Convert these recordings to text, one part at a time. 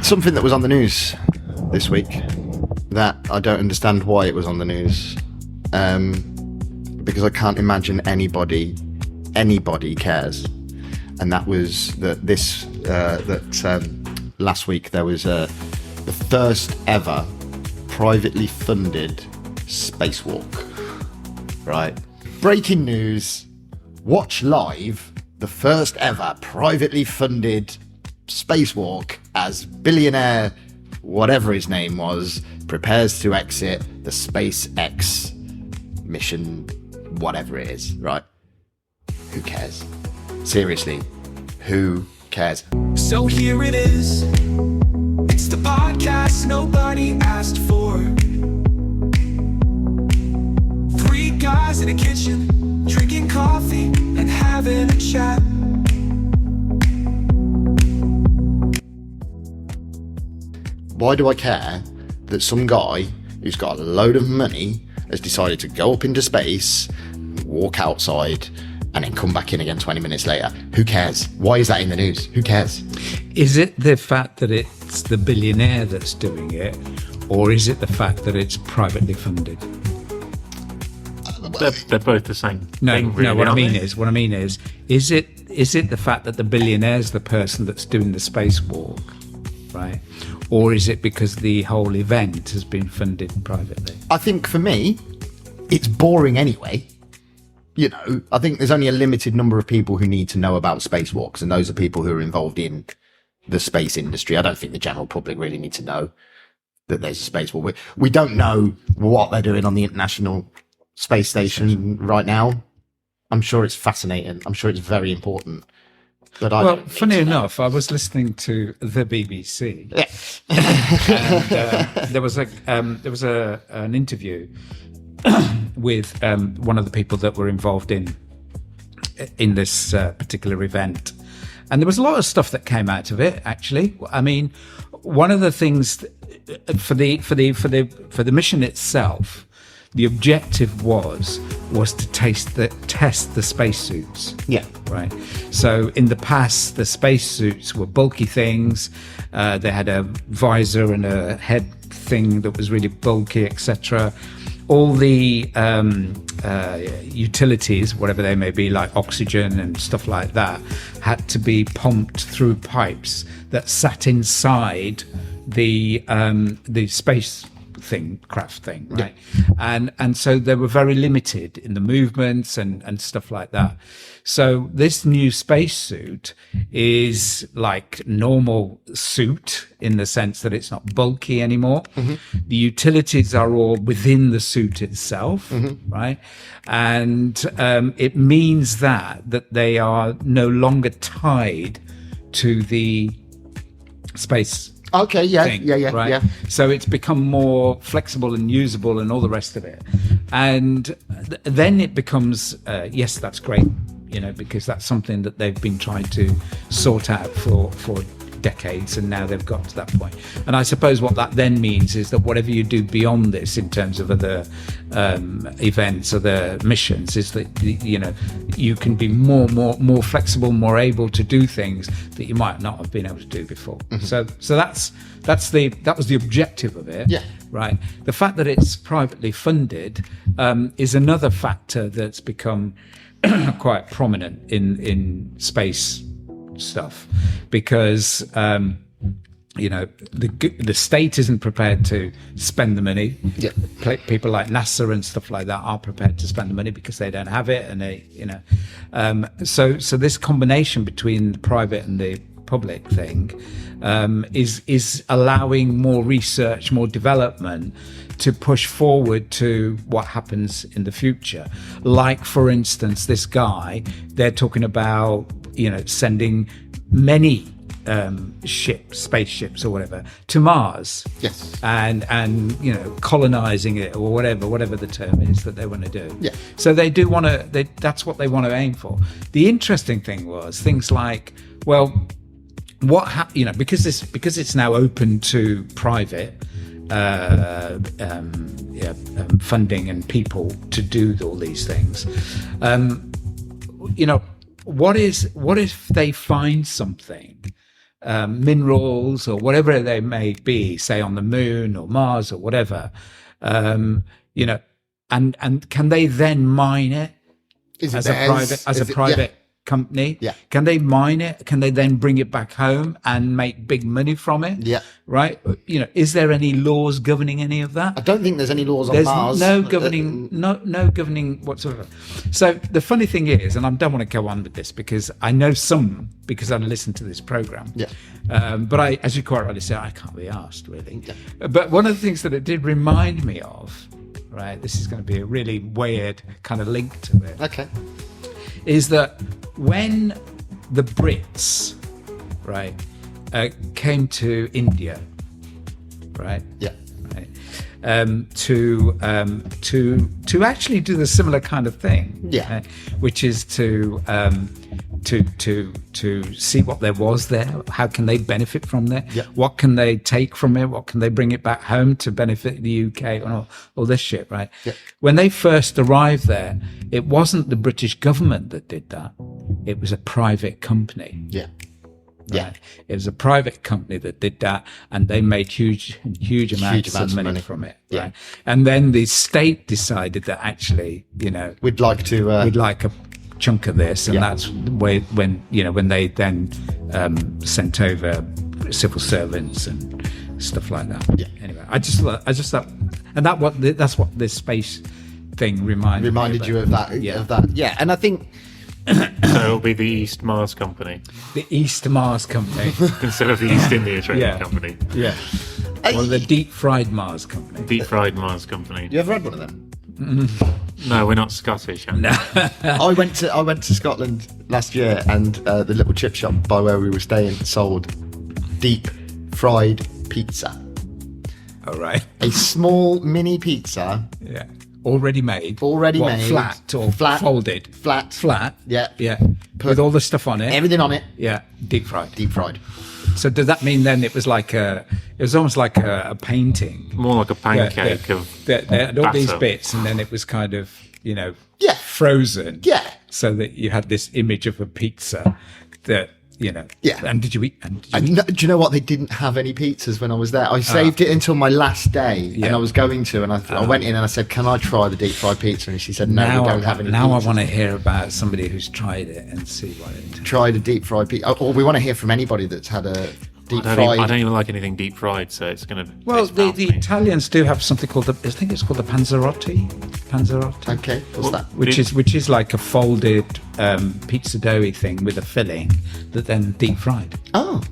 Something that was on the news this week that I don't understand why it was on the news, because I can't imagine anybody cares. And that was that last week there was the first ever privately funded spacewalk. Right, breaking news. Watch live the first ever privately funded spacewalk as billionaire, whatever his name was, prepares to exit the SpaceX mission, whatever it is, right? Who cares? Seriously, who cares? So here it is. It's the podcast nobody asked for. Three guys in a kitchen, drinking coffee and having a chat. Why do I care that some guy who's got a load of money has decided to go up into space, walk outside, and then come back in again 20 minutes later? Who cares? Why is that in the news? Who cares? Is it the fact that it's the billionaire that's doing it, or is it the fact that it's privately funded? They're both the same thing, really, no. What I mean is it the fact that the billionaire's the person that's doing the spacewalk, right? Or is it because the whole event has been funded privately? I think for me, it's boring anyway. You know, I think there's only a limited number of people who need to know about spacewalks, and those are people who are involved in the space industry. I don't think the general public really need to know that there's a spacewalk. We don't know what they're doing on the International Space Station right now. I'm sure it's fascinating. I'm sure it's very important. But funny enough, I was listening to the BBC, and there was an interview with one of the people that were involved in this particular event, and there was a lot of stuff that came out of it. Actually, I mean, one of the things for the mission itself, the objective was to test the spacesuits. Yeah. Right. So in the past, the spacesuits were bulky things. They had a visor and a head thing that was really bulky, etc. All the utilities, whatever they may be, like oxygen and stuff like that, had to be pumped through pipes that sat inside the space craft thing, right? Yeah. And so they were very limited in the movements and stuff like that. So this new spacesuit is like normal suit in the sense that it's not bulky anymore. Mm-hmm. The utilities are all within the suit itself, mm-hmm. right? And it means that they are no longer tied to the space. Okay, yeah, thing, yeah. So it's become more flexible and usable and all the rest of it. And then it becomes, yes, that's great, you know, because that's something that they've been trying to sort out for decades, and now they've got to that point. And I suppose what that then means is that whatever you do beyond this in terms of other events, other missions, is that, you know, you can be more flexible, more able to do things that you might not have been able to do before. Mm-hmm. So that was the objective of it. Yeah. Right. The fact that it's privately funded is another factor that's become quite prominent in space stuff, because you know, the state isn't prepared to spend the money. Yeah. People like NASA and stuff like that are prepared to spend the money because they don't have it, and they, you know, so this combination between the private and the public thing is allowing more research, more development to push forward to what happens in the future. Like, for instance, this guy, they're talking about, you know, sending many spaceships or whatever to Mars. Yes. And you know, colonizing it, or whatever the term is that they want to do. Yeah. So they do want to, that's what they want to aim for. The interesting thing was things like, well, you know, because it's now open to private funding and people to do all these things, you know, what if they find something minerals or whatever they may be, say on the moon or Mars or whatever, you know, and can they then mine it as a private company? Yeah. Can they mine it? Can they then bring it back home and make big money from it? Yeah. Right. You know, is there any laws governing any of that? I don't think there's any laws on There's Mars. no governing, no governing whatsoever. So the funny thing is, and I don't want to go on with this because I know some, because I listened to this program. Yeah. But as you quite rightly say, I can't be asked really. Yeah. But one of the things that it did remind me of, right, this is going to be a really weird kind of link to it, Okay. is that when the Brits, right, came to India, right, Yeah. to actually do the similar kind of thing, Yeah. which is to see what there was there, how can they benefit from there, Yeah. what can they take from it, what can they bring it back home to benefit the UK, and all this shit, right? Yeah. When they first arrived there, it wasn't the British government that did that; it was a private company. Yeah. Yeah. Right? It was a private company that did that, and they made huge amounts of money from it. Yeah. Right? And then the state decided that actually, you know, We'd like to. we'd like a chunk of this, and Yeah. that's when they then sent over civil servants and stuff like that. Yeah. Anyway, I just thought, and that's what this space thing reminded me you of that. Yeah. Of that. Yeah. And I think. So it'll be the East Mars Company The East Mars Company. instead of the East India Trading Yeah. Company. Yeah. Or the Deep Fried Mars Company. Deep fried Mars Company. You ever had one of them? No, we're not Scottish. No. I went to Scotland last year, and the little chip shop by where we were staying sold deep fried pizza. All right. A small mini pizza, Yeah. Already made. What, made. Flat or folded. Flat. Flat. Yeah. Yeah. With all the stuff on it. Everything on it, Yeah. Deep fried. deep fried. So does that mean then it was almost like a painting? More like a pancake They of had all these batter. bits, and then it was kind of, you know, Yeah. frozen. Yeah. So that you had this image of a pizza that, you know. Yeah. And did you eat? And And do you know what? They didn't have any pizzas when I was there. I saved it until my last day, and I was going to, and I went in and I said, "Can I try the deep fried pizza?" And she said, "No, we don't have any." Now I pizzas." want to hear about somebody who's tried it and see what it. Tried a deep fried pizza, or we want to hear from anybody that's had a deep I fried. don't even like anything deep fried, so it's going to. Well, the Italians do have something called I think it's called the panzerotti. Panzerotti. Okay, what's that? Which is like a folded pizza doughy thing with a filling that then deep fried. Oh,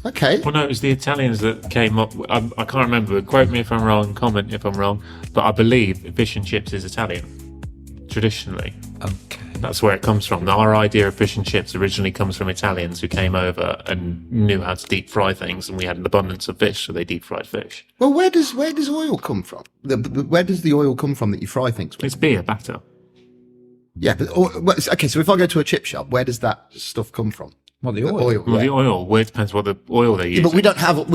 okay. Well, no, it was the Italians that came up. I can't remember. Quote me if I'm wrong. Comment if I'm wrong. But I believe fish and chips is Italian, traditionally. Okay. That's where it comes from. Our idea of fish and chips originally comes from Italians who came over and knew how to deep fry things, and we had an abundance of fish, so they deep fried fish. Well, where does oil come from? Where does the oil come from that you fry things with? It's beer batter. Yeah, but okay. So if I go to a chip shop, where does that stuff come from? Well, the The oil. oil. Well, Yeah. the oil. Well, it depends what the oil they use. Yeah, but we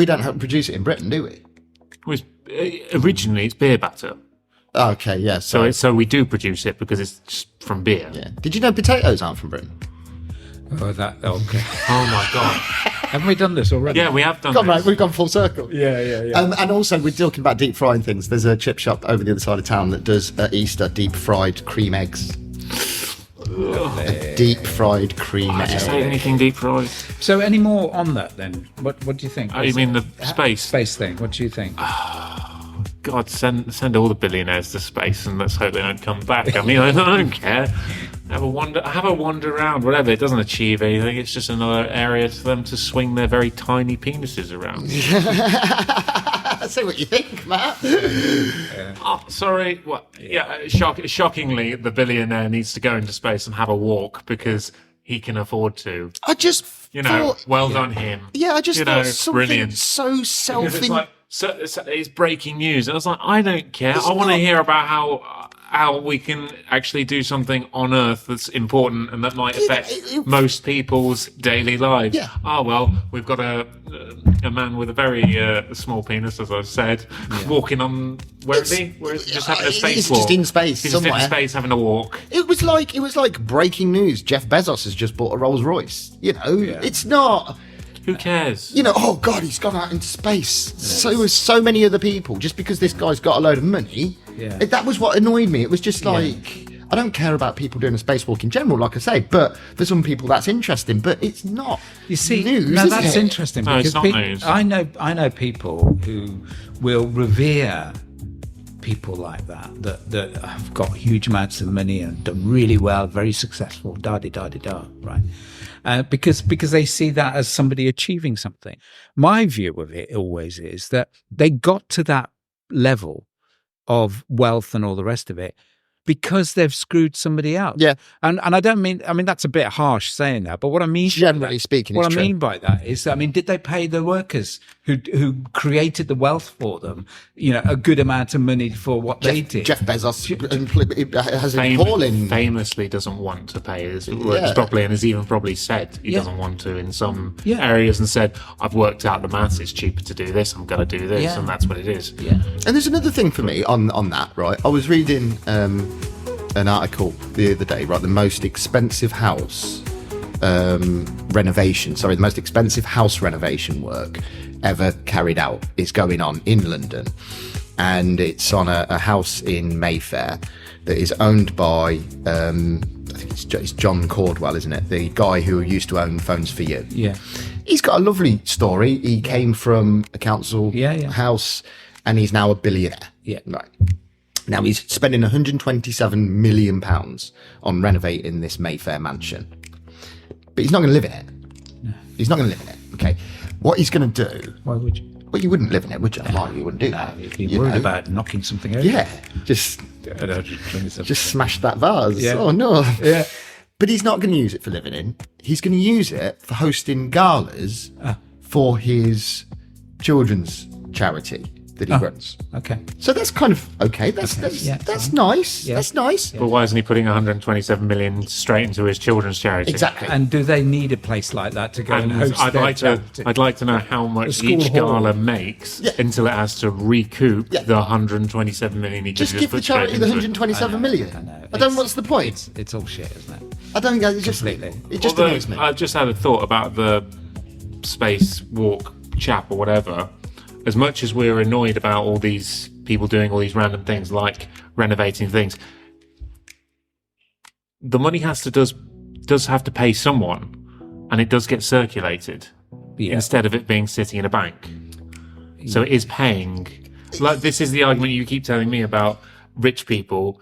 don't have produce it in Britain, do we? Originally, it's beer batter. Okay, yeah. So we do produce it because it's just from beer. yeah. Did you know potatoes aren't from Britain? Oh, that. Okay. Oh my god. Haven't we done this already? Yeah, we have done Come this. right, we've gone full circle. Yeah. And also, we're talking about deep frying things. There's a chip shop over the other side of town that does at Easter deep fried cream eggs. Deep fried cream I just hate eggs. anything deep fried. So, any more on that then? What do you think? Oh, you mean the space? space thing? What do you think? God, send all the billionaires to space and let's hope they don't come back. I mean, I don't care. Have a wander around, whatever. It doesn't achieve anything. It's just another area for them to swing their very tiny penises around. Say what you think, Matt. Oh, sorry. What? Yeah. Shockingly, the billionaire needs to go into space and have a walk because he can afford to. I just thought, well done him. yeah, I just You thought know, something brilliant. so Because self. it's like it's breaking news, and I was like, I don't care. I want to hear about how we can actually do something on Earth that's important and that might affect most people's daily lives. Yeah. Oh well, we've got a man with a very small penis, as I've said, walking on. Where is he? Just having a He's spacewalk. just in space He's just somewhere. in space having a walk. It was like breaking news. Jeff Bezos has just bought a Rolls Royce. You know, it's not. Who cares? You know, oh God, he's gone out into space. So was so many other people. Just because this guy's got a load of money, that was what annoyed me. It was just like, I don't care about people doing a spacewalk in general, like I say, but for some people that's interesting. But it's not. You see, news, no, is that's it? interesting No, because it's not news. I know people who will revere people like that have got huge amounts of money and done really well, very successful, right? Because they see that as somebody achieving something. My view of it always is that they got to that level of wealth and all the rest of it because they've screwed somebody else. Yeah. And I don't mean, that's a bit harsh saying that, but what I mean, Generally speaking, what it's I true. mean by that is, did they pay the workers who created the wealth for them, a good amount of money for what they did? Jeff Bezos has an appalling. Famously doesn't want to pay his workers properly, and has even probably said he doesn't want to in some areas, and said, I've worked out the maths, it's cheaper to do this, I'm going to do this, and that's what it is. Yeah. And there's another thing for me on that, right? I was reading an article the other day, right? The most expensive house the most expensive house renovation work ever carried out is going on in London, and it's on a house in Mayfair that is owned by I think it's John Cordwell, isn't it? The guy who used to own Phones for You. Yeah. He's got a lovely story. He came from a council house, and he's now a billionaire. Yeah. Right. Now he's spending £127 million on renovating this Mayfair mansion. But he's not going to live in it. No. He's not going to live in it. Okay. What he's going to do... Why would you? Well, you wouldn't live in it, would you? Like, you wouldn't do that. If you're worried about knocking something over. Yeah. Just smash that vase. Yeah. Oh, no. Yeah. But he's not going to use it for living in. He's going to use it for hosting galas for his children's charity that he runs. Okay. So that's kind of okay. That's nice. Yeah. That's nice. But why isn't he putting 127 million straight into his children's charity? Exactly. And do they need a place like that to go and host their charity? I'd like to know how much school each hall. gala makes until it has to recoup the 127 million he Just could give the put straight charity the into it. 127 million. I know. I don't. What's the point? It's all shit, isn't it? I don't. It's just Completely. It just Although, annoys me. I've just had a thought about the spacewalk chap or whatever. As much as we're annoyed about all these people doing all these random things like renovating things, the money does have to pay someone, and it does get circulated instead of it being sitting in a bank. So it is paying. Like, this is the argument you keep telling me about rich people.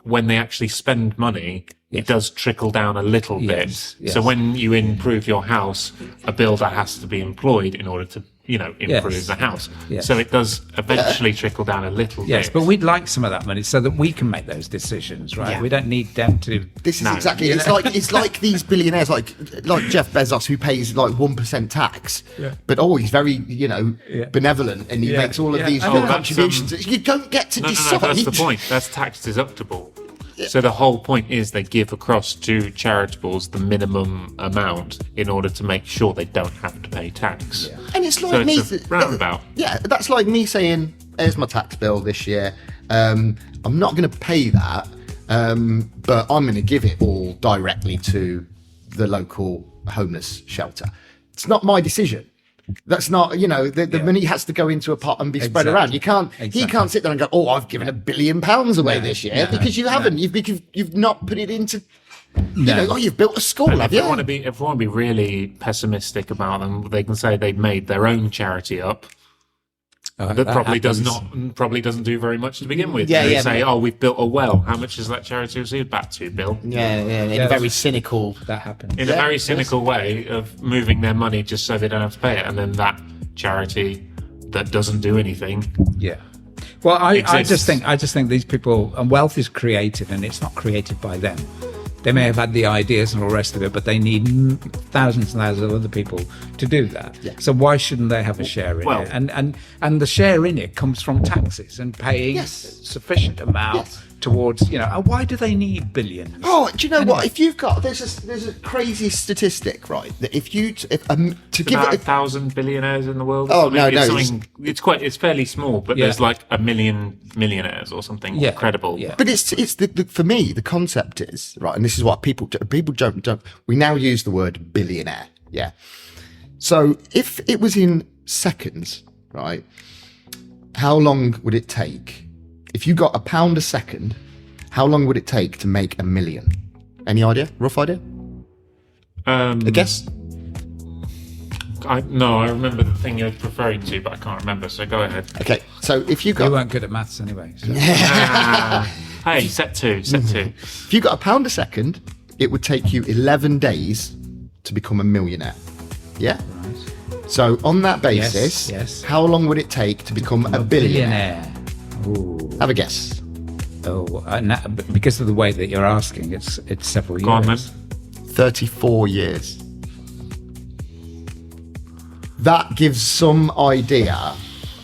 When they actually spend money, it does trickle down a little bit. Yes. So when you improve your house, a builder has to be employed in order to, improve the house. Yes. So it does eventually trickle down a little Yes, bit. but we'd like some of that money so that we can make those decisions, right? Yeah. We don't need them to. This is exactly. It's like these billionaires, like Jeff Bezos, who pays like 1% tax, but he's very benevolent, and he makes all of these I know. contributions. You don't get to decide. No, that's the point. That's tax deductible. So the whole point is they give across to charitables the minimum amount in order to make sure they don't have to pay tax. And it's like So me. it's a roundabout. Yeah, that's like me saying, "Here's my tax bill this year. I'm not going to pay that, but I'm going to give it all directly to the local homeless shelter." It's not my decision. That's not, the money has to go into a pot and be spread around. You can't. He can't sit there and go, "Oh, I've given £1 billion away this year," because you haven't. You've not put it into. You've built a school, And have if you? we want to be really pessimistic about them, they can say they've made their own charity up. That probably doesn't do very much to begin with. They say, we've built a well. How much has that charity received? About $2 billion. In a very cynical. That happens. In a very cynical way of moving their money just so they don't have to pay it, and then that charity that doesn't do anything. Yeah. Well, I just exists. think these people, and wealth is created, and it's not created by them. They may have had the ideas and all the rest of it, but they need thousands and thousands of other people to do that. Yeah. So why shouldn't they have a share in it? And the share in it comes from taxes and paying sufficient amount towards, why do they need billions? Oh, do you know what? If you've got there's a crazy statistic, right? That if give About it 1,000 billionaires in the world. Oh, no, It's fairly small, but there's like 1 million millionaires or something incredible. Yeah. But it's for me the concept is right, and this is what people don't. We now use the word billionaire. Yeah, So if it was in seconds, right, how long would it take? If you got £1 a second, how long would it take to make 1 million? Any idea? Rough idea? A guess? I remember the thing you're referring to, but I can't remember, so go ahead. Okay, so if you You got... weren't good at maths anyway. So. Hey, set two. If you got £1 a second, it would take you 11 days to become a millionaire. Yeah? Right. So on that basis, Yes. how long would it take to become a billionaire? Ooh. Have a guess. Oh, because of the way that you're asking, it's several years. Go on, then. 34 years. That gives some idea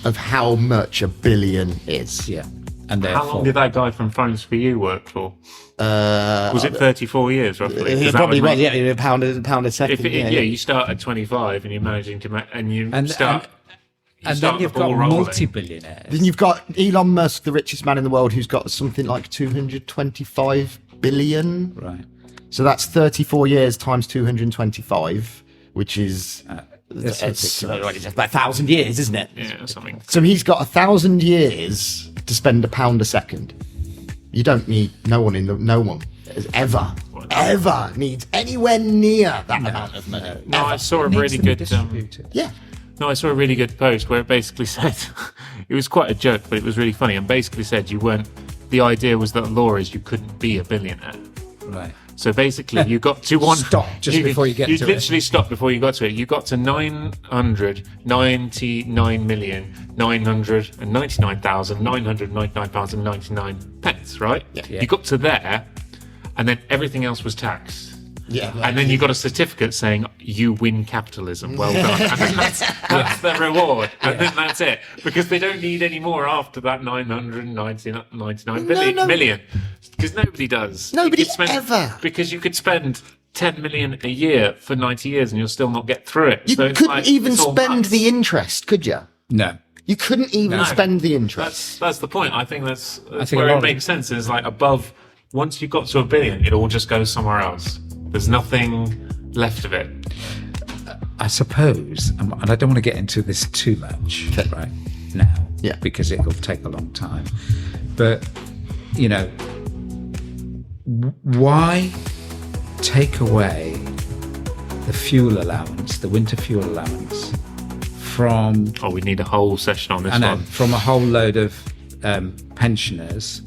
of how much a billion is. Yeah, and How long did that guy from Phones for You work for? Was it 34 years roughly? 'Cause It that probably would was, make- yeah, £1 a second. you start at 25 and you're managing to And start then you've the got ball rolling. multi-billionaires. Then you've got Elon Musk, the richest man in the world, who's got something like 225 billion. Right. So that's 34 years times 225, which is That's it's ridiculous. about 1,000 years, isn't it? Yeah, something. So he's got 1,000 years to spend £1 a second. You don't need no one has ever needs anywhere near that amount of money. No, I saw a It needs really to be good. distributed. Yeah. No, I saw a really good post where it basically said it was quite a joke, but it was really funny, and basically said you weren't. The idea was that the law is you couldn't be a billionaire. Right. So basically, you got to one. Stop just before you get to it. You literally stopped before you got to it. You got to 999,999,999 pence, right? Yeah. You got to there, and then everything else was taxed. Yeah. And then you got a certificate saying you win capitalism. Well done. And then that's their reward. And then that's it. Because they don't need any more after that 999 million. Because nobody does. Nobody You could spend- ever. Because you could spend 10 million a year for 90 years and you'll still not get through it. You So it's couldn't like, even it's all spend nuts. the interest, could you? No. You couldn't even No. spend the interest. That's the point. I think that's think where a lot it of- makes sense. Is like above, once you got to 1 billion, it all just goes somewhere else. There's nothing left of it. I suppose, and I don't want to get into this too much right now, Yeah. because it'll take a long time. But you know, why take away the fuel allowance, the winter fuel allowance, from Oh, we need a whole session on this one. from a whole load of pensioners,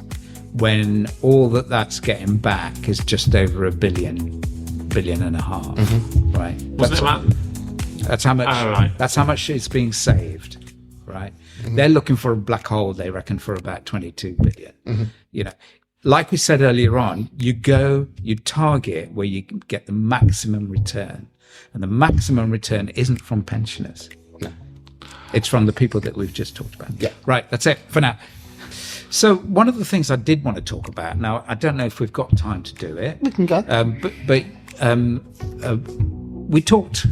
when all that's getting back is just over $1 billion and a half, right? Wasn't it, Matt? That's how much. Oh, right. That's how much is being saved, right? They're looking for a black hole. They reckon for about 22 billion. You know, like we said earlier on, you target where you can get the maximum return, and the maximum return isn't from pensioners. No. It's from the people that we've just talked about. Yeah. Right. That's it for now. So one of the things I did want to talk about, now I don't know if we've got time to do it. We can go. But we talked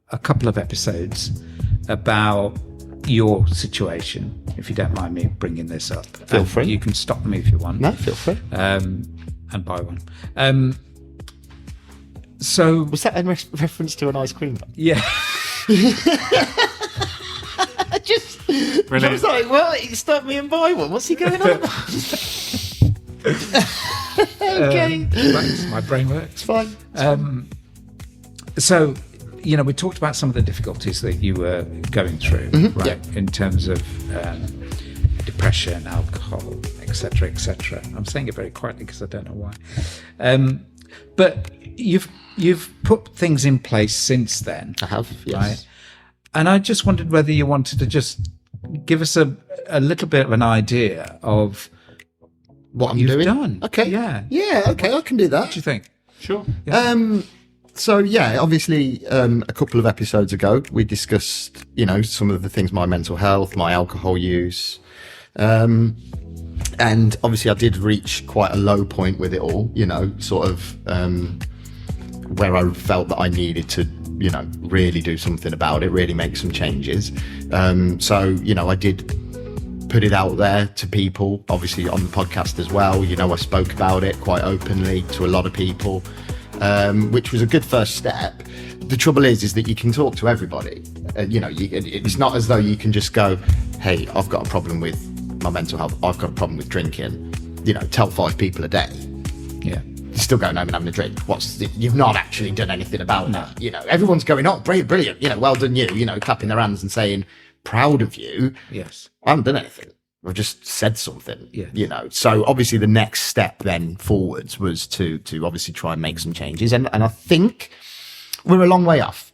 a couple of episodes about your situation, if you don't mind me bringing this up. Feel free. You can stop me if you want. No, feel free. And buy one. So Was that in reference to an ice cream? yeah. I just Really? I was like, well, he stopped me and buy one. What's he going on about? Okay, My brain works. it's fine. So, you know, we talked about some of the difficulties that you were going through, right, in terms of depression, alcohol, etc., etc. I'm saying it very quietly because I don't know why. But you've put things in place since then, I have, yes. right? And I just wondered whether you wanted to just give us a little bit of an idea of What I'm you've doing? done. Okay. Yeah. Yeah, okay, I can do What that. do you think? Sure. So yeah, obviously, a couple of episodes ago, we discussed, you know, some of the things, my mental health, my alcohol use. And obviously I did reach quite a low point with it all, you know, sort of, where I felt that I needed to, you know, really do something about it, really make some changes. So, you know, I did put it out there to people, obviously on the podcast as well. You know, I spoke about it quite openly to a lot of people. which was a good first step. The trouble is that you can talk to everybody. It's not as though you can just go, hey, I've got a problem with my mental health. I've got a problem with drinking. Tell 5 people a day. Yeah. You're still going home and having a drink. You've not actually done anything about that. Everyone's going, oh, brilliant. Well done you. Clapping their hands and saying, proud of you. Yes. I haven't done anything. I've just said something. Yeah. So obviously the next step then forwards was to obviously try and make some changes. And I think we're a long way off.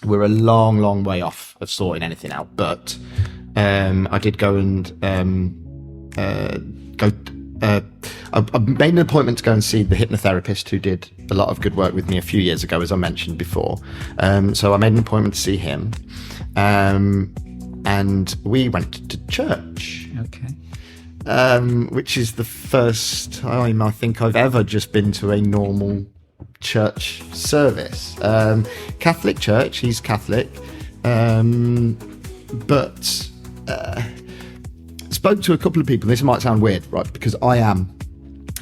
We're a long, long way off of sorting anything out. But I did go and I made an appointment to go and see the hypnotherapist who did a lot of good work with me a few years ago, as I mentioned before. So I made an appointment to see him. And we went to church. Okay. Which is the first time I think I've ever just been to a normal church service. Catholic church, he's Catholic. But spoke to a couple of people. This might sound weird, right? Because I am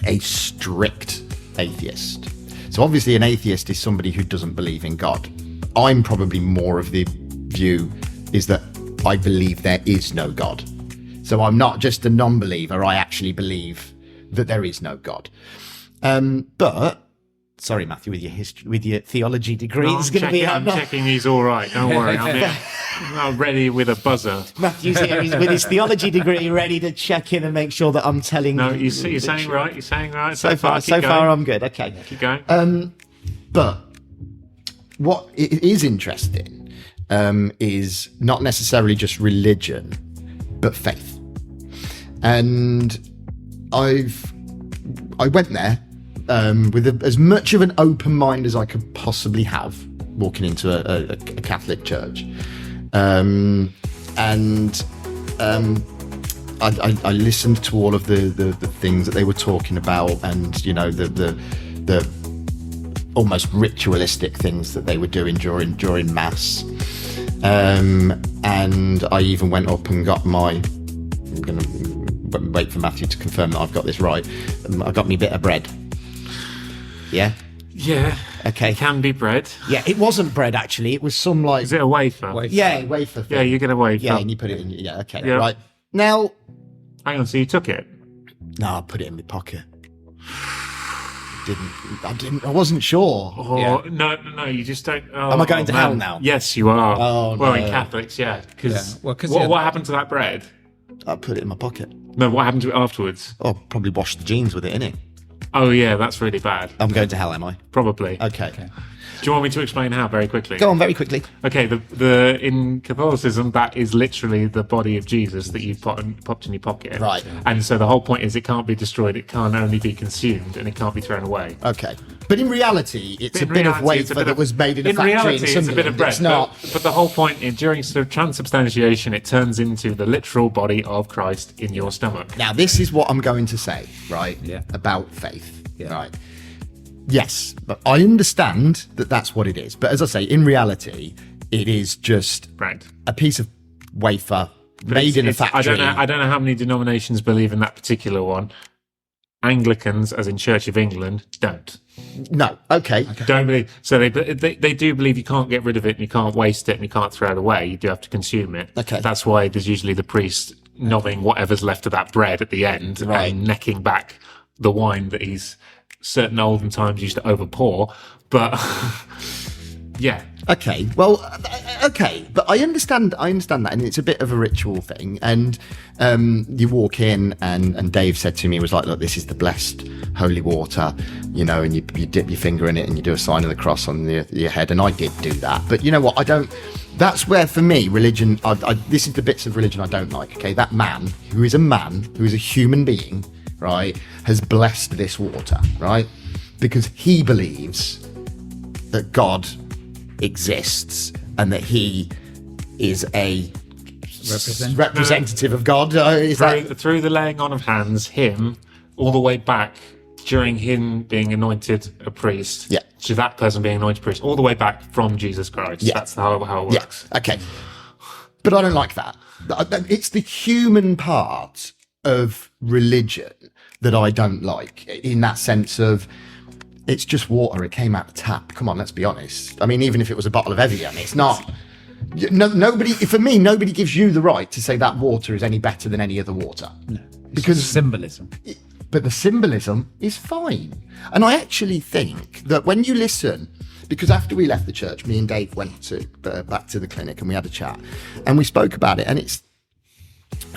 a strict atheist. So obviously an atheist is somebody who doesn't believe in God. I'm probably more of the view is that I believe there is no God. So I'm not just a non-believer. I actually believe that there is no God. But sorry, Matthew, with your theology degree, it's going to be. I'm checking he's all right. Don't worry. I'm ready with a buzzer. Matthew's here with his theology degree, ready to check in and make sure that I'm telling. No, you're saying right. You're saying right. So far, I'm good. Okay, keep going. But what is interesting is not necessarily just religion, but faith. And I went there with as much of an open mind as I could possibly have, walking into a Catholic church. I listened to all of the things that they were talking about, and the almost ritualistic things that they were doing during mass. And I even went up and got I'm going to wait for Matthew to confirm that I've got this right. I got me a bit of bread. Yeah. Yeah. Okay. It can be bread. Yeah, it wasn't bread actually. It was some like. Is it a wafer? Yeah, wafer thing. Yeah, you get a wafer. Yeah, and you put it in. Yeah, okay. Yeah. Right. Now. Hang on, so you took it? No, I put it in my pocket. I wasn't sure. Oh, yeah. No, you just don't. Oh, am I going to hell now? Yes, you are. Oh, well, no. in Catholics, yeah. Because what happened to that bread? I put it in my pocket. No, what happened to it afterwards? Oh, probably washed the jeans with it, innit? Oh, yeah, that's really bad. I'm going to hell, am I? Probably. Okay. Do you want me to explain how very quickly? Go on, very quickly. Okay, the in Catholicism, that is literally the body of Jesus that you popped in your pocket. Right. And so the whole point is it can't be destroyed, it can't only be consumed, and it can't be thrown away. Okay. But in reality, it's a bit of wafer that was made in a factory. In reality, it's a bit of bread. It's not. But the whole point, during sort of transubstantiation, it turns into the literal body of Christ in your stomach. Now, this is what I'm going to say, right? Yeah. About faith. Yeah. Right. Yes, but I understand that that's what it is. But as I say, in reality, it is just right. a piece of wafer made in a factory. I don't know how many denominations believe in that particular one. Anglicans, as in Church of England, don't. No, okay. Don't believe. So they do believe you can't get rid of it, and you can't waste it, and you can't throw it away. You do have to consume it. Okay. That's why there's usually the priest nobbing whatever's left of that bread at the end, right, and necking back the wine that he's certain olden times used to overpour. But yeah. Okay. Well, okay. But I understand that, and it's a bit of a ritual thing. And you walk in, and Dave said to me, was like, look, this is the blessed holy water, and you dip your finger in it and you do a sign of the cross on your head. And I did do that. But you know what? That's where, for me, religion, this is the bits of religion I don't like. Okay. That man, who is a human being, right, has blessed this water, right? Because he believes that God exists and that he is a representative of God. Through the laying on of hands, him, all the way back during him being anointed a priest, yeah, to that person being anointed priest, all the way back from Jesus Christ. Yeah. That's how it works. Yeah. Okay. But I don't like that. It's the human part of religion that I don't like, in that sense of It's just water. It came out the tap. Come on, let's be honest. I mean, even if it was a bottle of Evian, it's not. Nobody, for me, nobody gives you the right to say that water is any better than any other water. No, because symbolism. But the symbolism is fine. And I actually think that when you listen, because after we left the church, me and Dave went to back to the clinic and we had a chat and we spoke about it. And it's,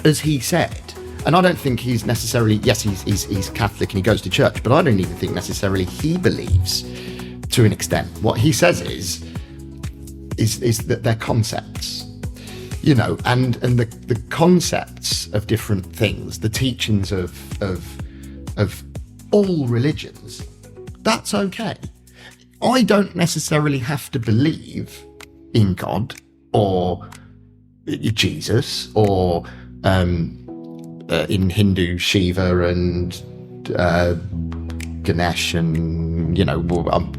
as he said, and I don't think he's necessarily, yes, he's Catholic and he goes to church, but I don't even think necessarily he believes to an extent. What he says is that they're concepts, you know, and the concepts of different things, the teachings of all religions, that's okay. I don't necessarily have to believe in God or Jesus or in Hindu Shiva and Ganesh, and you know, I'm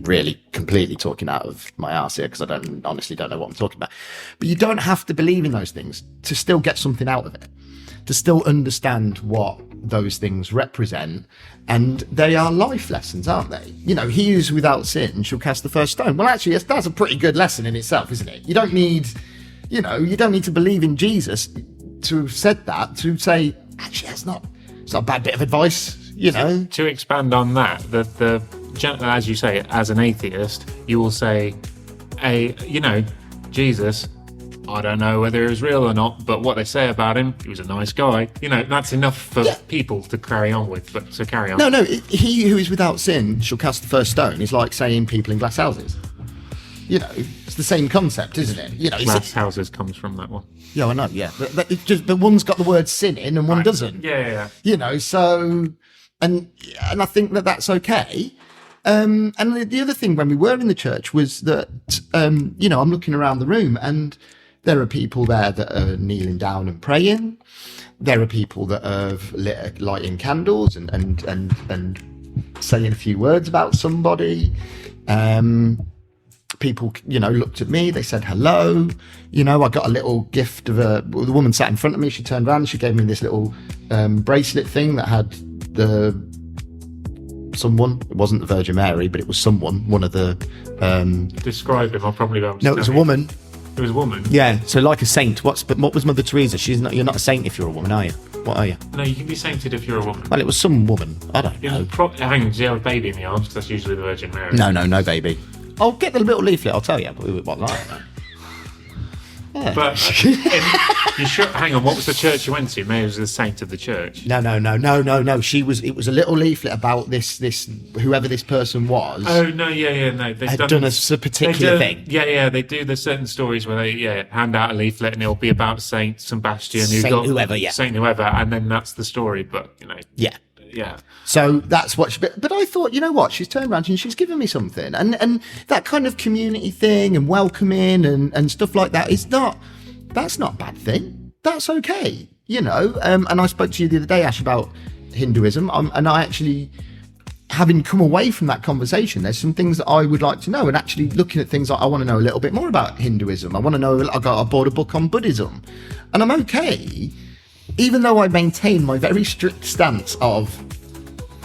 really completely talking out of my arse here because I honestly don't know what I'm talking about. But you don't have to believe in those things to still get something out of it, to still understand what those things represent, and they are life lessons, aren't they? You know, he who's without sin shall cast the first stone. Well, actually, that's a pretty good lesson in itself, isn't it? You don't need to believe in Jesus to have said that, to say, actually, it's not a bad bit of advice, you know. To expand on that, the as you say, as an atheist, you will say, Jesus, I don't know whether he was real or not, but what they say about him, he was a nice guy. You know, that's enough for people to carry on with. But to carry on. No, he who is without sin shall cast the first stone is like saying people in glass houses. You know, it's the same concept, isn't it? You know, glass houses comes from that one. Yeah, I know. Yeah, but one's got the word sin in and one doesn't. Yeah. You know, so and I think that's okay. And the other thing when we were in the church was that I'm looking around the room and there are people there that are kneeling down and praying. There are people that are lighting candles and saying a few words about somebody. People, looked at me, they said hello. I got a little gift of the woman sat in front of me, she turned around, she gave me this little bracelet thing that had someone, it wasn't the Virgin Mary, but it was one of the... Describe him, I'll probably be able to No, it was a woman. It was a woman? Yeah, so like a saint. What was Mother Teresa? You're not a saint if you're a woman, are you? What are you? No, you can be sainted if you're a woman. Well, it was some woman. I don't know. Hang on, do you have a baby in the arms? Because that's usually the Virgin Mary. No baby. I'll get the little leaflet, I'll tell you. What like that? Yeah. But you sure? Hang on, what was the church you went to? Mary was the saint of the church. No. It was a little leaflet about this whoever this person was. Oh no, no. They've done a particular thing. Yeah. They do. There's certain stories where they hand out a leaflet and it'll be about Saint Sebastian, Saint whoever, and then that's the story. But Yeah. So that's what but I thought, you know what, she's turned around and she's given me something. And that kind of community thing and welcoming and stuff like that that's not a bad thing. That's okay, And I spoke to you the other day, Ash, about Hinduism. And I actually, having come away from that conversation, there's some things that I would like to know. And actually looking at things like, I want to know a little bit more about Hinduism. I want to know, I bought a book on Buddhism. And I'm okay, even though I maintain my very strict stance of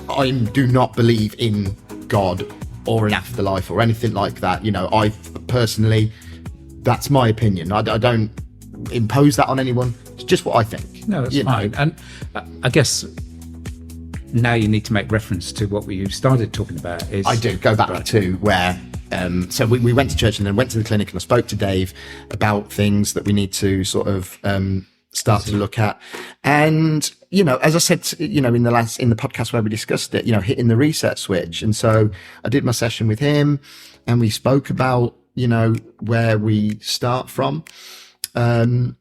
I do not believe in God or an afterlife or anything like that. I personally, that's my opinion. I don't impose that on anyone. It's just what I think. No, that's fine. And I guess now you need to make reference to what we started talking about. I do go back to where. So we went to church and then went to the clinic and I spoke to Dave about things that we need to sort of start to look at. And, as I said, in the podcast where we discussed it, hitting the reset switch. And so I did my session with him and we spoke about, where we start from, and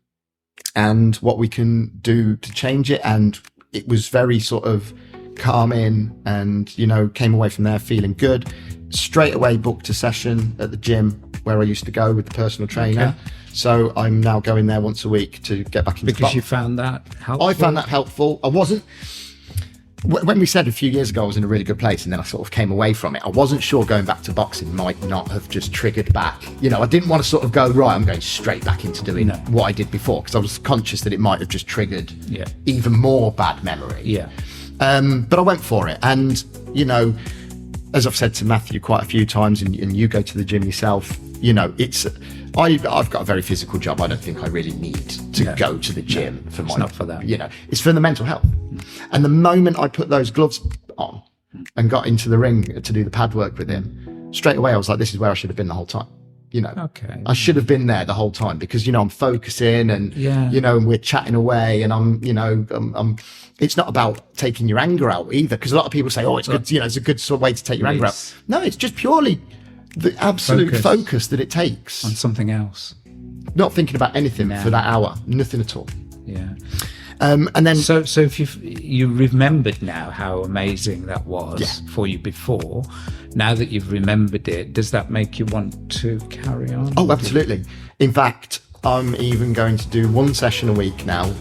what we can do to change it. And it was very sort of calming and, came away from there feeling good. Straight away booked a session at the gym where I used to go with the personal trainer. Okay. So I'm now going there once a week to get back into Because you found that helpful? I found that helpful. I wasn't... When we said a few years ago I was in a really good place and then I sort of came away from it, I wasn't sure going back to boxing might not have just triggered back. I didn't want to sort of go, right, I'm going straight back into doing what I did before, because I was conscious that it might have just triggered even more bad memory. Yeah. But I went for it and, as I've said to Matthew quite a few times, and you go to the gym yourself, you know, I've got a very physical job. I don't think I really need to go to the gym for it's not for that. you know, it's for the mental health. And the moment I put those gloves on and got into the ring to do the pad work with him, straight away I was like, this is where I should have been the whole time. You know, Okay. I should have been there the whole time because, you know, I'm focusing and, Yeah. you know, and we're chatting away and I'm it's not about taking your anger out either. Because a lot of people say, oh, it's good, you know, it's a good sort of way to take your anger out. No, it's just purely the absolute focus that it takes On something else. not thinking about anything for that hour, nothing at all. Yeah. And then So if you remembered now how amazing that was Yeah. for you before, now that you've remembered it, does that make you want to carry on? oh, absolutely. In fact, I'm even going to do one session a week now,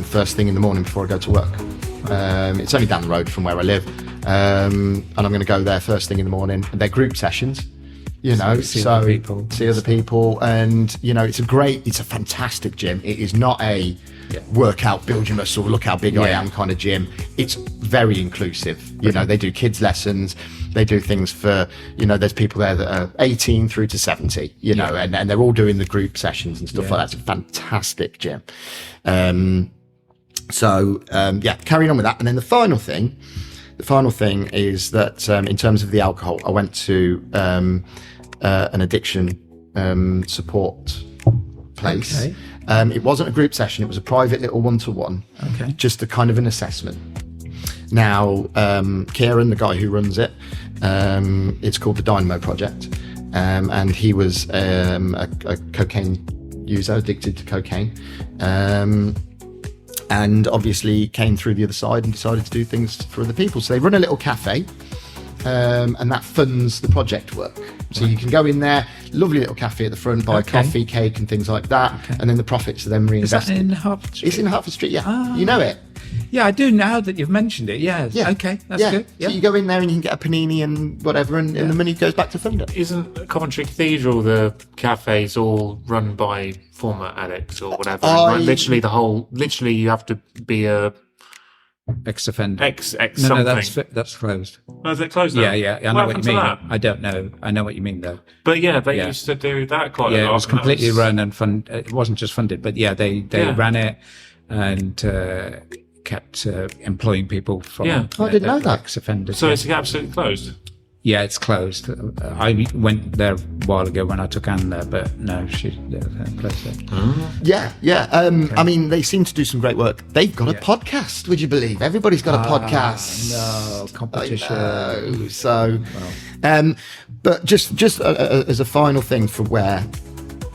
first thing in the morning before I go to work. It's only down the road from where I live, and I'm going to go there first thing in the morning. They're group sessions, you know, see other people. see other people, and you know, it's a fantastic gym. It is not a workout, build your muscle, look how big I am kind of gym. It's very inclusive. You know, they do kids lessons. They do things for, you know, there's people there that are 18 through to 70, you know, and they're all doing the group sessions and stuff like that. It's a fantastic gym. Carrying on with that. And then the final thing is that in terms of the alcohol, I went to an addiction support place. Okay. It wasn't a group session. It was a private little one-to-one. Okay. Just a kind of an assessment. Now, Kieran, the guy who runs it, it's called the Dynamo Project, and he was a cocaine user, addicted to cocaine, and obviously came through the other side and decided to do things for other people. So they run a little cafe, and that funds the project work. So you can go in there, lovely little cafe at the front, buy coffee, cake and things like that, and then the profits are then Is reinvested. that in Hertford Street? It's in Hertford Street, yeah. You know it. Yeah, I do now that you've mentioned it. Yeah. Okay, that's good. Yeah. So you go in there and you can get a panini and whatever, and the money goes back to fund it. Isn't Coventry Cathedral the cafes all run by former addicts or whatever? Literally you have to be a Ex-offender. ex No, something. that's closed. Oh, is it closed now? Yeah. I know What what you happened to mean. that? I don't know. I know what you mean though. But yeah, they used to do that quite a lot. Yeah, it was and that completely was- run and fund. It wasn't just funded, but they ran it and kept employing people from. Yeah. I didn't know that. Ex-offenders. So it's absolutely closed. Yeah, it's closed. I went there a while ago when I took Anne there, but no, she closed it. Yeah. I mean, they seem to do some great work. They've got a podcast, would you believe? Everybody's got a podcast. No competition. I know. So, but just as a final thing for where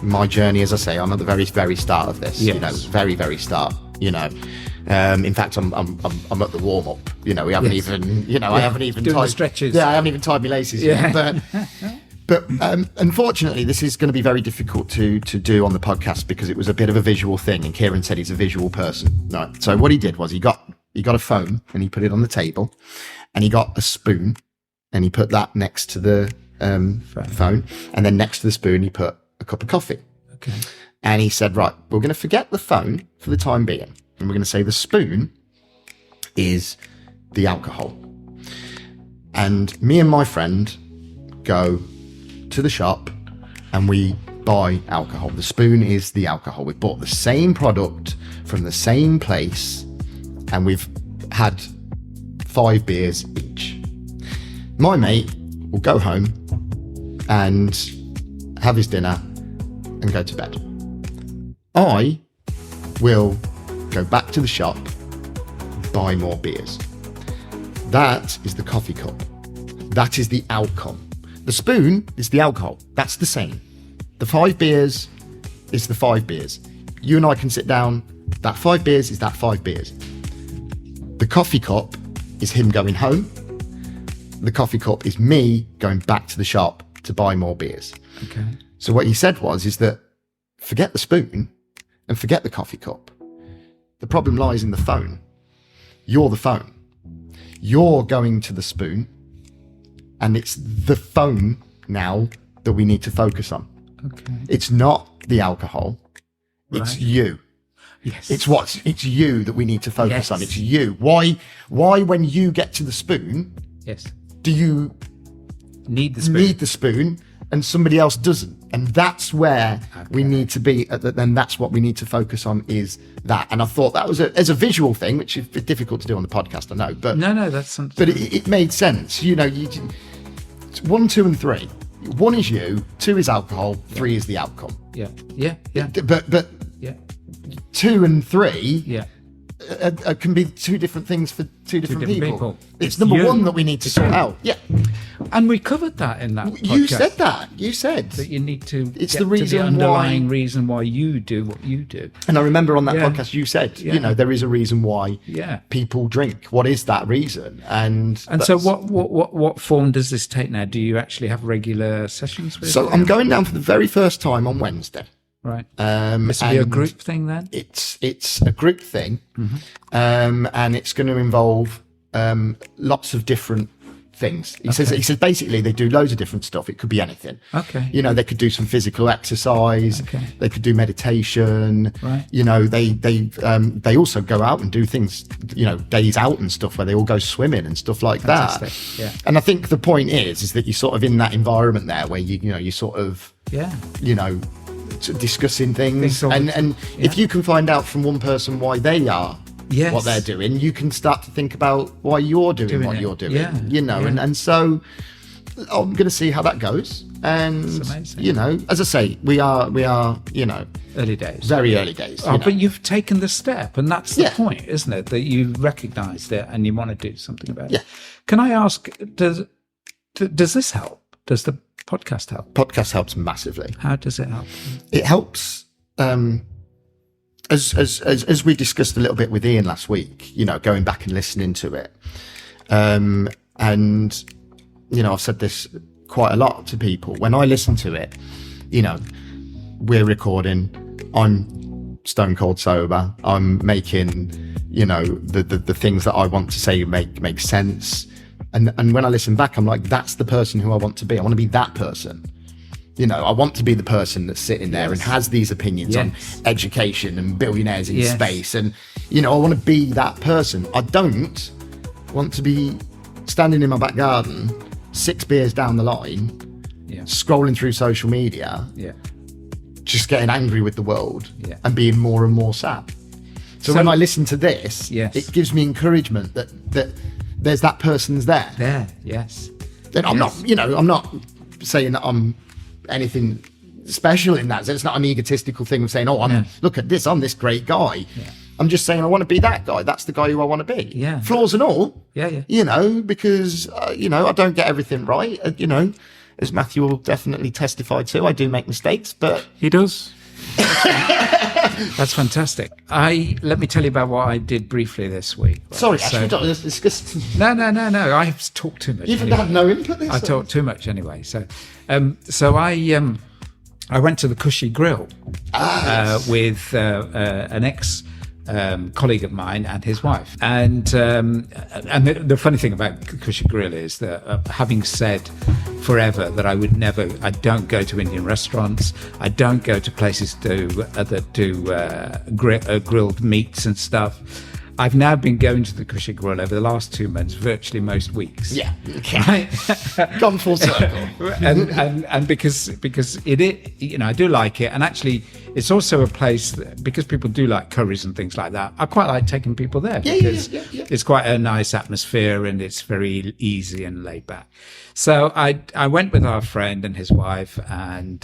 my journey, as I say, I'm at the very, very start of this. Yes. You know, very, very start. You know, in fact, I'm at the warm up. You know, we haven't even. You know, I haven't even Doing the tied stretches. Yeah, I haven't even tied my laces yet. But unfortunately, this is going to be very difficult to do on the podcast because it was a bit of a visual thing, and Kieran said he's a visual person. Right. So what he did was he got a phone and he put it on the table, and he got a spoon and he put that next to the phone, and then next to the spoon he put a cup of coffee. Okay. And he said, right, we're going to forget the phone for the time being, and we're going to say the spoon is the alcohol. And me and my friend go to the shop and we buy alcohol. The spoon is the alcohol. We've bought the same product from the same place and we've had 5 beers each. My mate will go home and have his dinner and go to bed. I will go back to the shop, buy more beers. That is the coffee cup. That is the outcome. The spoon is the alcohol. That's the same. The 5 beers is the 5 beers. You and I can sit down. That 5 beers is that 5 beers. The coffee cup is him going home. The coffee cup is me going back to the shop to buy more beers. Okay. So what he said is that forget the spoon and forget the coffee cup. The problem lies in the phone. You're the phone. You're going to the spoon, and it's the phone now that we need to focus on. Okay. It's not the alcohol. It's Right. you. Yes. It's you that we need to focus Yes. on. It's you. Why when you get to the spoon, Yes. do you Need the spoon. need the spoon and somebody else doesn't? And that's where we need to be, and that's what we need to focus on, is that. And I thought that was as a visual thing, which is difficult to do on the podcast, I know, but No, that's something. but it made sense. You know, it's 1, 2, and 3. 1 is you, 2 is alcohol, 3 is the outcome. Yeah. But Yeah. 2 and 3 Yeah. can be 2 different things for 2 different people. It's It's number you. 1 that we need to sort out. Yeah, And we covered that in that you podcast. said that. You said That you need to It's get the to reason the underlying why- reason why you do what you do. And I remember on that Yeah. podcast you said, Yeah. you know, there is a reason why Yeah. people drink. What is that reason? And So that's- what form does this take now? Do you actually have regular sessions with So it? I'm going down for the very first time on Wednesday. Right. This This will be a group thing then? It's a group thing, and it's going to involve lots of different things. He says basically they do loads of different stuff. It could be anything. Okay. You know, they could do some physical exercise. Okay. They could do meditation. Right. You know, they also go out and do things. You know, days out and stuff where they all go swimming and stuff like that. Fantastic, yeah. And I think the point is that you're sort of in that environment there where you sort of Yeah. discussing things, all the and if you can find out from one person why they are Yes. what they're doing, you can start to think about why you're doing what it. you're doing. Yeah. Yeah. And so I'm going to see how that goes. And amazing. as I say, we are Early days. very early days. Oh, but you've taken the step, and that's the Yeah. point, isn't it? That you recognised it and you want to do something about Yeah. it. Can I ask, does this help? Does the podcast help? Podcast helps massively. How does it help? It helps. As we discussed a little bit with Ian last week, going back and listening to it, and I've said this quite a lot to people. When I listen to it, we're recording, I'm stone cold sober, I'm making, the things that I want to say make sense. And when I listen back, I'm like, that's the person who I want to be. I want to be that person. I want to be the person that's sitting there and has these opinions on education and billionaires in space. And, I want to be that person. I don't want to be standing in my back garden, 6 beers down the line, scrolling through social media, just getting angry with the world and being more and more sad. So when I listen to this, it gives me encouragement that there's that person's there. There, yes. And I'm not saying that I'm anything special in that. So it's not an egotistical thing of saying, look at this, I'm this great guy. Yeah. I'm just saying I want to be that guy. That's the guy who I want to be. Yeah. Flaws and all. Yeah. Because, I don't get everything right. As Matthew will definitely testify to, I do make mistakes, but... He does. That's fantastic. Let me tell you about what I did briefly this week. Right? Sorry, actually, let's discuss... No. I've talked too much. You've anyway. had no input this I talked too much anyway. So I went to the Cushy Grill with an ex colleague of mine and his wife, and the funny thing about Cushy Grill is that having said forever that I don't go to Indian restaurants, I don't go to places that do grilled meats and stuff. I've now been going to the Cushy Grill over the last 2 months, virtually most weeks. Yeah. Right? Gone full circle. and because it, I do like it, and actually it's also a place that, because people do like curries and things like that, I quite like taking people there because it's quite a nice atmosphere and it's very easy and laid back. So I went with our friend and his wife, and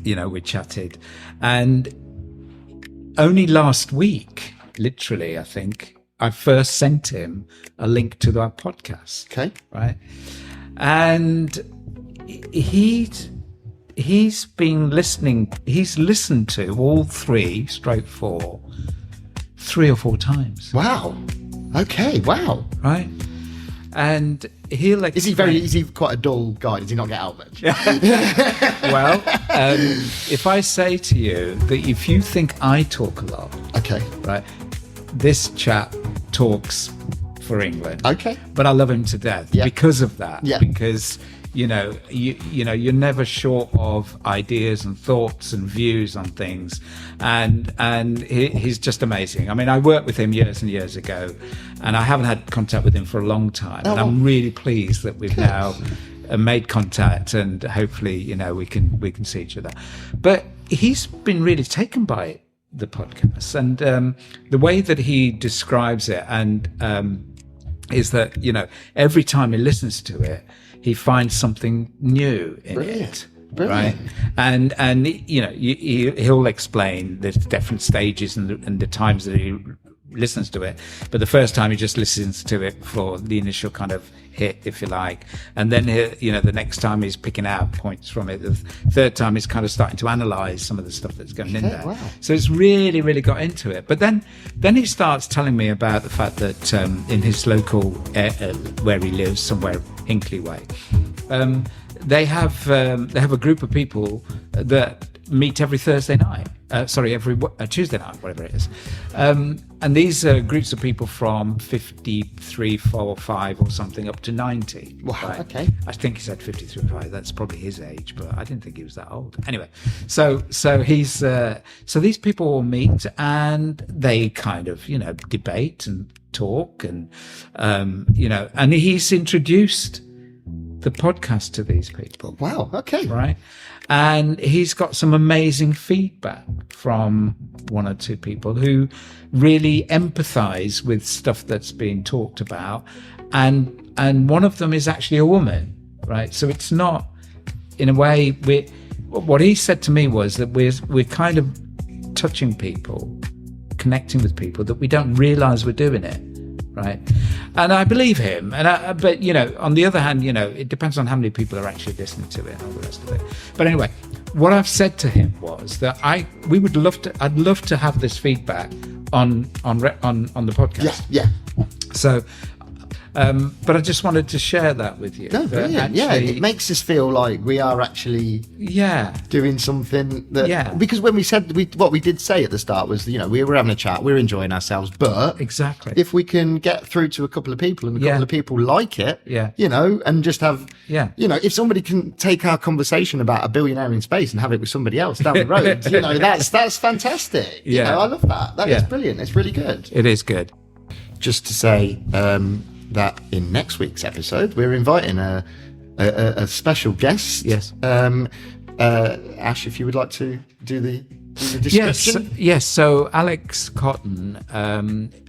we chatted, and only last week, literally, I think, I first sent him a link to our podcast. Okay. Right. And he's been listening, he's listened to all 3 or 4 times. Wow. Okay, wow. Right. And he'll explain. Is he quite a dull guy? Does he not get out much? Well, if I say to you that if you think I talk a lot, Okay. right, this chap talks for England. Okay. But I love him to death because of that. Yeah. Because you're never short of ideas and thoughts and views on things, and he's just amazing. I mean, I worked with him years and years ago, and I haven't had contact with him for a long time, and I'm really pleased that we've now made contact, and hopefully, we can see each other. But he's been really taken by the podcast, and the way that he describes it, and is that every time he listens to it, he finds something new in it. Brilliant. Right, and he'll explain the different stages and the times that he listens to it. But the first time he just listens to it for the initial kind of hit, if you like, and then the next time he's picking out points from it. The third time he's kind of starting to analyze some of the stuff that's going in there. Wow. So it's really, really got into it. But then he starts telling me about the fact that in his local where he lives, somewhere Hinkley Way, they have a group of people that meet every Thursday night. Every Tuesday night, whatever it is. And these are groups of people from 53, 4, 5 or something up to 90. Wow, right? okay. I think he said 53, 5. That's probably his age, but I didn't think he was that old. Anyway, so these people will meet and they kind of, debate and talk and, and he's introduced the podcast to these people. Wow, okay. Right. And he's got some amazing feedback from one or two people who really empathize with stuff that's being talked about. And one of them is actually a woman, right? So it's not, in a way, what he said to me was that we're kind of touching people, connecting with people that we don't realize we're doing it. Right. And I believe him. But, on the other hand, it depends on how many people are actually listening to it and all the rest of it. But anyway, what I've said to him was that I'd love to have this feedback on the podcast. Yeah. So, but I just wanted to share that with you. No, brilliant. It makes us feel like we are actually doing something that, because when we said what we did say at the start was, we were having a chat, we're enjoying ourselves, but exactly, if we can get through to a couple of people and a couple of people like it, and just have, if somebody can take our conversation about a billionaire in space and have it with somebody else down the road, that's fantastic. I love that. That is brilliant. It's really good. It is good. Just to say, that in next week's episode we're inviting a special guest. Yes. Ash, if you would like to do the description. Yes. So Alex Cotton,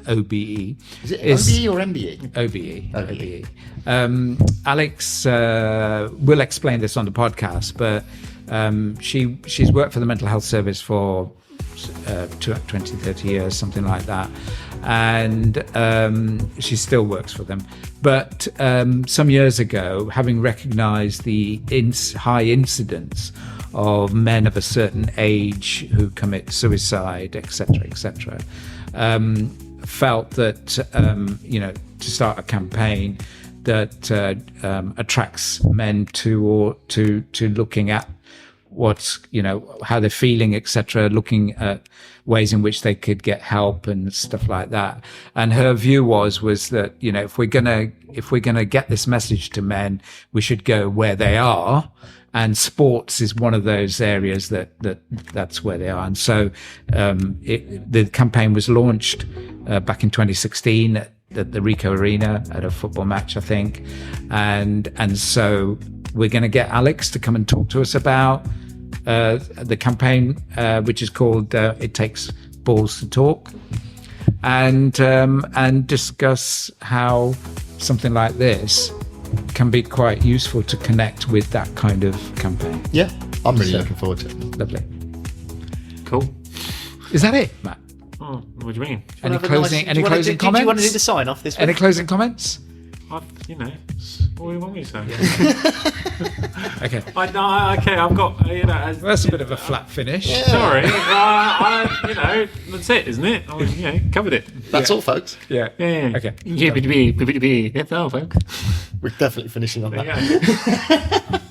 OBE. Is it OBE or MBE? OBE. Alex will explain this on the podcast, but she's worked for the Mental Health Service for 20, 30 years, something like that. And she still works for them. But some years ago, having recognised the high incidence of men of a certain age who commit suicide, etc., felt that to start a campaign that attracts men to looking at what's how they're feeling, etc., looking at ways in which they could get help and stuff like that. And her view was that if we're gonna get this message to men, we should go where they are, and sports is one of those areas that's where they are. And so the campaign was launched back in 2016 at the Ricoh Arena at a football match, I think, and so we're going to get Alex to come and talk to us about the campaign, which is called "It Takes Balls to Talk," and discuss how something like this can be quite useful to connect with that kind of campaign. Yeah, I'm really looking forward to it. Lovely. Cool. Is that it, Matt? Oh, what do you mean? Any closing comments? Do you want to do the sign off this week? Any closing comments? What do you want me to say? Okay. I've got, That's a bit of a flat finish. Yeah. Sorry. That's it, isn't it? Covered it. That's all, folks. Yeah. Okay. That's all, folks. We're definitely finishing on that.